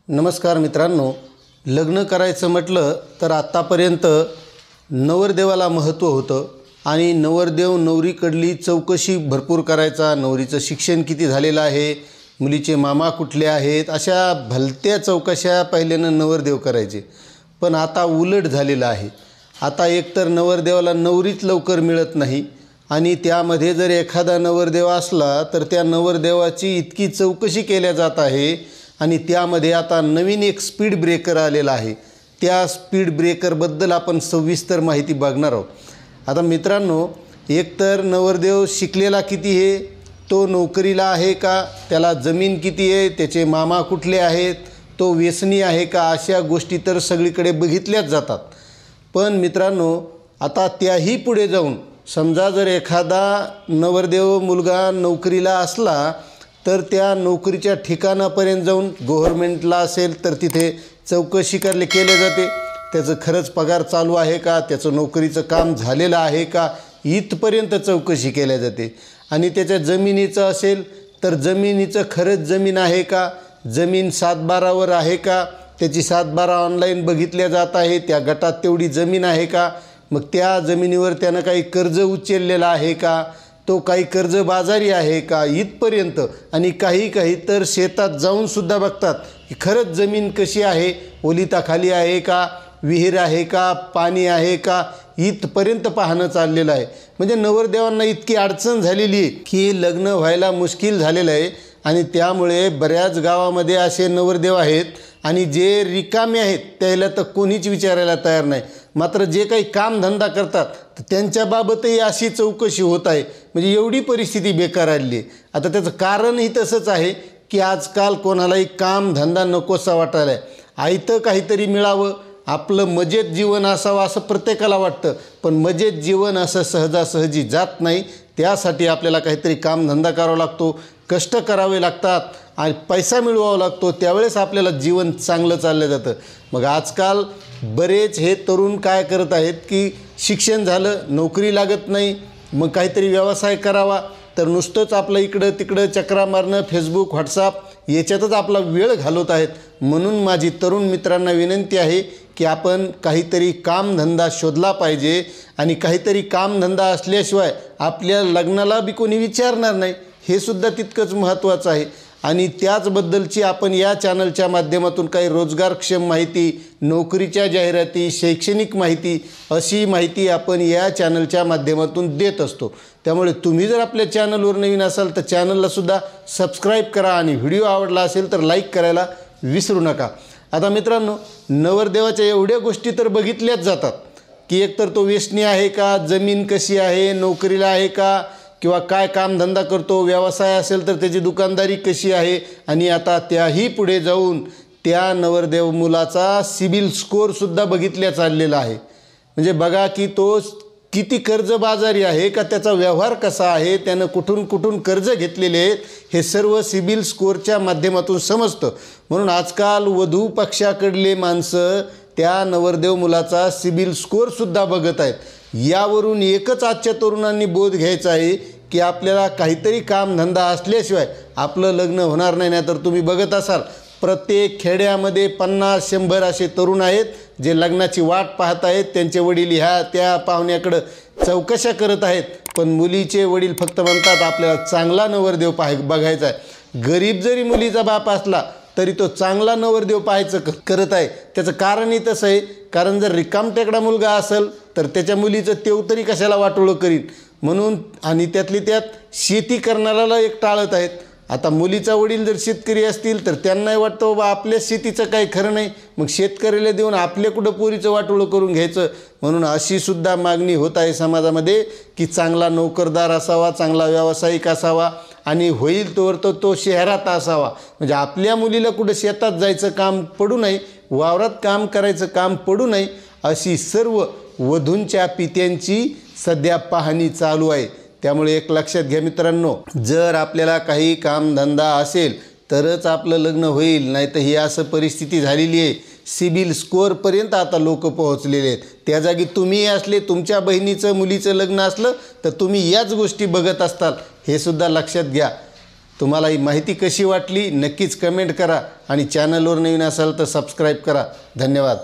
नमस्कार मित्रांनो, लग्न करायचं म्हटलं तर आत्तापर्यंत नवरदेवाला महत्त्व होतं आणि नवरदेव नवरीकडली चौकशी भरपूर करायचा. नवरीचं शिक्षण किती झालेलं आहे, मुलीचे मामा कुठले आहेत, अशा भलत्या चौकशा पहिल्यानं नवरदेव करायचे. पण आता उलट झालेलं आहे. आता एकतर नवरदेवाला नवरीच लवकर मिळत नाही आणि त्यामध्ये जर एखादा नवरदेव असला तर त्या नवरदेवाची इतकी चौकशी केल्या जात आहे आणि त्यामध्ये आता नवीन एक स्पीड ब्रेकर आलेला आहे. त्या स्पीड ब्रेकरबद्दल आपण सविस्तर माहिती बघणार आहोत. आता मित्रांनो, एकतर नवरदेव शिकलेला किती आहे, तो नोकरीला आहे का, त्याला जमीन किती आहे, त्याचे मामा कुठले आहेत, तो व्यसनी आहे का, अशा गोष्टी तर सगळीकडे बघितल्याच जातात. पण मित्रांनो, आता त्याही पुढे जाऊन समजा जर एखादा नवरदेव मुलगा नोकरीला असला तर त्या नोकरीच्या ठिकाणापर्यंत जाऊन गव्हर्मेंटला असेल तर तिथे चौकशी केले जाते. त्याचं खरंच पगार चालू आहे का, त्याचं नोकरीचं काम झालेलं आहे का, इथपर्यंत चौकशी केल्या जाते. आणि त्याच्या जमिनीचं असेल तर जमिनीचं खरंच जमीन आहे का, जमीन 7/12वर आहे का, त्याची 7/12 ऑनलाईन बघितल्या जात आहे, त्या गटात तेवढी जमीन आहे का, मग त्या जमिनीवर त्यानं काही कर्ज उचललेलं आहे का, तो काही कर्जबाजारी आहे का, इथपर्यंत. आणि काही तर शेतात जाऊनसुद्धा बघतात की खरंच जमीन कशी आहे, ओलिताखाली आहे का, विहीर आहे का, पाणी आहे का, इथपर्यंत पाहणं चाललेलं आहे. म्हणजे नवरदेवांना इतकी अडचण झालेली आहे की लग्न व्हायला मुश्किल झालेलं आहे. आणि त्यामुळे बऱ्याच गावामध्ये असे नवरदेव आहेत आणि जे रिकामे आहेत त्याला तर कोणीच विचारायला तयार नाही. मात्र जे काही कामधंदा करतात तर त्यांच्याबाबतही अशी चौकशी होत आहे. म्हणजे एवढी परिस्थिती बेकार आली आहे. आता त्याचं कारणही तसंच आहे की आजकाल कोणालाही कामधंदा नकोसा वाटायला आहे. आयतं काहीतरी मिळावं, आपलं मजेत जीवन असावं असं प्रत्येकाला वाटतं. पण मजेत जीवन असं सहजासहजी जात नाही. त्यासाठी आपल्याला काहीतरी कामधंदा करावा लागतो, कष्ट करावे लागतात आणि पैसा मिळवावा लागतो. त्यावेळेस आपल्याला जीवन चांगलं चाललं जातं. मग आजकाल बरेच हे तरुण काय करत आहेत की शिक्षण झालं, नोकरी लागत नाही, मग काहीतरी व्यवसाय करावा तर नुसतंच आपलं इकडं तिकडं चक्रा मारणं, फेसबुक, व्हॉट्सअप याच्यातच आपला वेळ घालवत आहेत. म्हणून माझी तरुण मित्रांना विनंती आहे की आपण काहीतरी कामधंदा शोधला पाहिजे. आणि काहीतरी कामधंदा असल्याशिवाय आपल्या लग्नाला बी कोणी विचारणार नाही, हे सुद्धा तितकंच महत्त्वाचं आहे. आणि त्याचबद्दलची आपण या चॅनलच्या माध्यमातून काही रोजगारक्षम माहिती, नोकरीच्या जाहिराती, शैक्षणिक माहिती, अशी माहिती आपण या चॅनलच्या माध्यमातून देत असतो. त्यामुळे तुम्ही जर आपल्या चॅनलवर नवीन असाल तर चॅनललासुद्धा सबस्क्राईब करा आणि व्हिडिओ आवडला असेल तर लाईक करायला विसरू नका. आता मित्रांनो, नवरदेवाच्या एवढ्या गोष्टी तर बघितल्याच जातात की एकतर तो व्यसनी आहे का, जमीन कशी आहे, नोकरीला आहे का, किंवा काय कामधंदा करतो, व्यवसाय असेल तर त्याची दुकानदारी कशी आहे. आणि आता त्याही पुढे जाऊन त्या नवरदेव मुलाचा सिबिल स्कोअरसुद्धा बघितल्या चाललेला आहे. म्हणजे बघा की तो किती कर्जबाजारी आहे का, त्याचा व्यवहार कसा आहे, त्यानं कुठून कर्ज घेतलेले आहेत, हे सर्व सिबिल स्कोअरच्या माध्यमातून समजतं. म्हणून आजकाल वधू पक्षाकडले माणसं त्या नवरदेव मुलाचा सिबिल स्कोअरसुद्धा बघत आहेत. यावरून एकच आजच्या तरुणांनी बोध घ्यायचा आहे की आपल्याला काहीतरी कामधंदा असल्याशिवाय आपलं लग्न होणार नाही. नाही तर तुम्ही बघत असाल प्रत्येक खेड्यामध्ये 50-100 असे तरुण आहेत जे लग्नाची वाट पाहत आहेत. त्यांचे वडील ह्या त्या पाहुण्याकडं चौकशा करत आहेत, पण मुलीचे वडील फक्त म्हणतात आपल्याला चांगला नवरदेव बघायचा आहे. गरीब जरी मुलीचा बाप असला तरी तो चांगला नवरदेव पाहायचं करत आहे. त्याचं कारणही तसं आहे, कारण जर रिकामटेकडा मुलगा असेल तर त्याच्या मुलीचं तेव तरी कशाला वाटोळं करीन म्हणून. आणि त्यातली त्यात शेती करणाऱ्याला एक टाळत आहेत. आता मुलीचा वडील जर शेतकरी असतील तर त्यांनाही वाटतं बाबा आपल्या शेतीचं काही खरं नाही, मग शेतकऱ्याला देऊन आपल्या कुठं पोरीचं वाटोळं करून घ्यायचं. म्हणून अशीसुद्धा मागणी होत आहे समाजामध्ये की चांगला नोकरदार असावा, चांगला व्यावसायिक असावा आणि होईल तोवर तो शहरात असावा. म्हणजे आपल्या मुलीला कुठं शेतात जायचं काम पडू नये, वावरात काम करायचं काम पडू नये, अशी सर्व वधूंच्या पित्यांची सध्या पाहणी चालू आहे. त्यामुळे एक लक्षात घ्या मित्रांनो, जर आपल्याला काही कामधंदा असेल तरच आपलं लग्न होईल. नाही तर ही असं परिस्थिती झालेली आहे. सिबिल स्कोअरपर्यंत आता लोक पोहोचलेले आहेत. त्या जागी तुम्ही असले, तुमच्या बहिणीचं मुलीचं लग्न असलं तर तुम्ही याच गोष्टी बघत असताल, हे सुद्धा लक्षात घ्या. तुम्हाला ही माहिती कशी वाटली नक्कीच कमेंट करा आणि चॅनलवर नवीन असाल तर सबस्क्राईब करा. धन्यवाद.